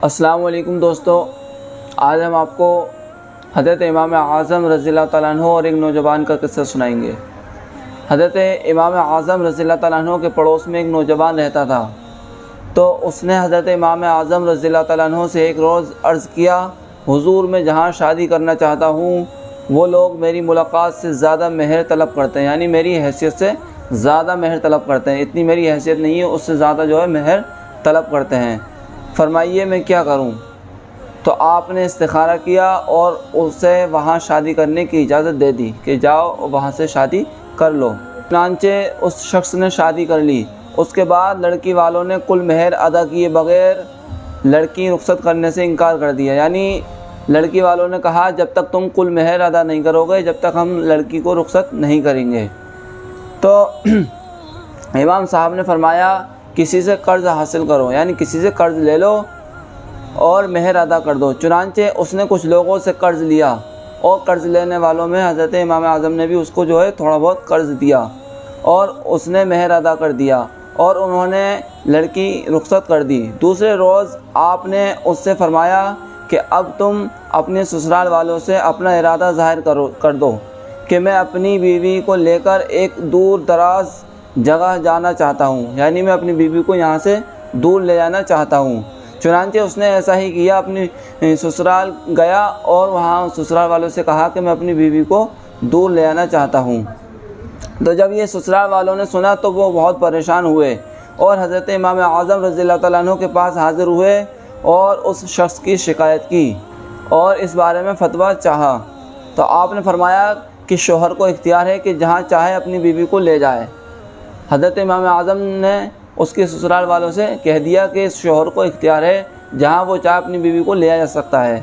السلام علیکم دوستو، آج ہم آپ کو حضرت امام اعظم رضی اللہ تعالیٰ عنہ اور ایک نوجوان کا قصہ سنائیں گے۔ حضرت امام اعظم رضی اللہ تعالیٰ عنہ کے پڑوس میں ایک نوجوان رہتا تھا، تو اس نے حضرت امام اعظم رضی اللہ تعالیٰ عنہ سے ایک روز عرض کیا، حضور میں جہاں شادی کرنا چاہتا ہوں وہ لوگ میری ملاقات سے زیادہ مہر طلب کرتے ہیں، یعنی میری حیثیت سے زیادہ مہر طلب کرتے ہیں، اتنی میری حیثیت نہیں ہے، اس سے زیادہ مہر طلب کرتے ہیں، فرمائیے میں کیا کروں؟ تو آپ نے استخارہ کیا اور اسے وہاں شادی کرنے کی اجازت دے دی کہ جاؤ وہاں سے شادی کر لو۔ چنانچہ اس شخص نے شادی کر لی۔ اس کے بعد لڑکی والوں نے کل مہر ادا کیے بغیر لڑکی رخصت کرنے سے انکار کر دیا، یعنی لڑکی والوں نے کہا جب تک تم کل مہر ادا نہیں کرو گے جب تک ہم لڑکی کو رخصت نہیں کریں گے۔ تو امام صاحب نے فرمایا کسی سے قرض حاصل کرو، یعنی کسی سے قرض لے لو اور مہر ادا کر دو۔ چنانچہ اس نے کچھ لوگوں سے قرض لیا اور قرض لینے والوں میں حضرت امام اعظم نے بھی اس کو تھوڑا بہت قرض دیا اور اس نے مہر ادا کر دیا اور انہوں نے لڑکی رخصت کر دی۔ دوسرے روز آپ نے اس سے فرمایا کہ اب تم اپنے سسرال والوں سے اپنا ارادہ ظاہر کر دو کہ میں اپنی بیوی کو لے کر ایک دور دراز جگہ جانا چاہتا ہوں، یعنی میں اپنی بیوی کو یہاں سے دور لے جانا چاہتا ہوں۔ چنانچہ اس نے ایسا ہی کیا، اپنی سسرال گیا اور وہاں سسرال والوں سے کہا کہ میں اپنی بیوی کو دور لے جانا چاہتا ہوں۔ تو جب یہ سسرال والوں نے سنا تو وہ بہت پریشان ہوئے اور حضرت امام اعظم رضی اللہ تعالیٰ عنہ کے پاس حاضر ہوئے اور اس شخص کی شکایت کی اور اس بارے میں فتویٰ چاہا۔ تو آپ نے فرمایا کہ شوہر کو اختیار ہے کہ جہاں چاہے اپنی بیوی کو لے جائے۔ حضرت امام اعظم نے اس کے سسرال والوں سے کہہ دیا کہ اس شوہر کو اختیار ہے، جہاں وہ چاہے اپنی بیوی کو لے جا سکتا ہے۔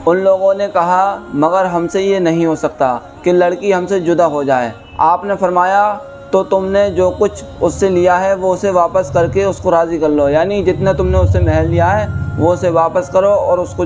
ان لوگوں نے کہا مگر ہم سے یہ نہیں ہو سکتا کہ لڑکی ہم سے جدا ہو جائے۔ آپ نے فرمایا تو تم نے جو کچھ اس سے لیا ہے وہ اسے واپس کر کے اس کو راضی کر لو، یعنی جتنا تم نے اس سے مہر لیا ہے وہ اسے واپس کرو اور اس کو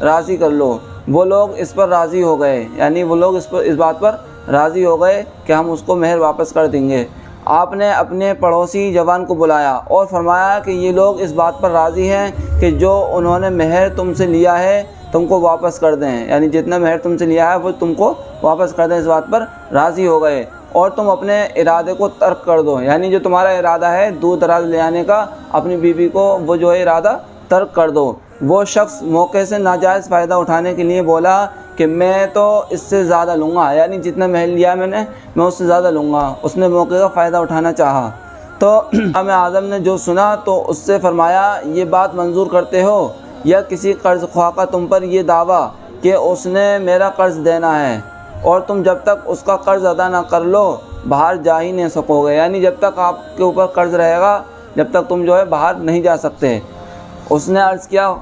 راضی کر لو۔ وہ لوگ اس پر راضی ہو گئے، یعنی وہ لوگ اس بات پر راضی ہو گئے کہ ہم اس کو مہر واپس کر دیں گے۔ آپ نے اپنے پڑوسی جوان کو بلایا اور فرمایا کہ یہ لوگ اس بات پر راضی ہیں کہ جو انہوں نے مہر تم سے لیا ہے تم کو واپس کر دیں، یعنی جتنا مہر تم سے لیا ہے وہ تم کو واپس کر دیں، اس بات پر راضی ہو گئے اور تم اپنے ارادے کو ترک کر دو، یعنی جو تمہارا ارادہ ہے دور دراز لے آنے کا اپنی بیوی کو وہ ارادہ ترک کر دو۔ وہ شخص موقع سے ناجائز فائدہ اٹھانے کے لیے بولا کہ میں تو اس سے زیادہ لوں گا، یعنی جتنا مہر لیا میں اس سے زیادہ لوں گا۔ اس نے موقع کا فائدہ اٹھانا چاہا تو امام اعظم نے جو سنا تو اس سے فرمایا یہ بات منظور کرتے ہو یا کسی قرض خواہ کا تم پر یہ دعویٰ کہ اس نے میرا قرض دینا ہے اور تم جب تک اس کا قرض ادا نہ کر لو باہر جا ہی نہیں سکو گے، یعنی جب تک آپ کے اوپر قرض رہے گا جب تک تم باہر نہیں جا سکتے۔ اس نے عرض کیا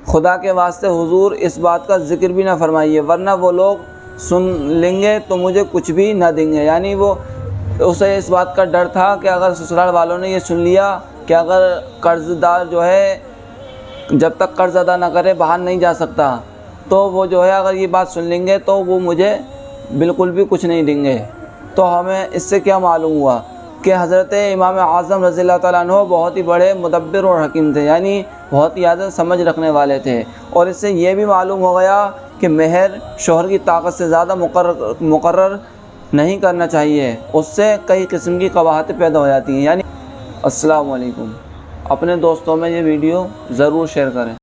خدا کے واسطے حضور اس بات کا ذکر بھی نہ فرمائیے ورنہ وہ لوگ سن لیں گے تو مجھے کچھ بھی نہ دیں گے، یعنی وہ اسے اس بات کا ڈر تھا کہ اگر سسرال والوں نے یہ سن لیا کہ اگر قرض دار جب تک قرض ادا نہ کرے باہر نہیں جا سکتا تو وہ اگر یہ بات سن لیں گے تو وہ مجھے بالکل بھی کچھ نہیں دیں گے۔ تو ہمیں اس سے کیا معلوم ہوا کہ حضرت امام اعظم رضی اللہ تعالیٰ عنہ بہت ہی بڑے مدبر اور حکیم تھے، یعنی بہت ہی زیادہ سمجھ رکھنے والے تھے، اور اس سے یہ بھی معلوم ہو گیا کہ مہر شوہر کی طاقت سے زیادہ مقرر نہیں کرنا چاہیے، اس سے کئی قسم کی قباحتیں پیدا ہو جاتی ہیں۔ یعنی السلام علیکم، اپنے دوستوں میں یہ ویڈیو ضرور شیئر کریں۔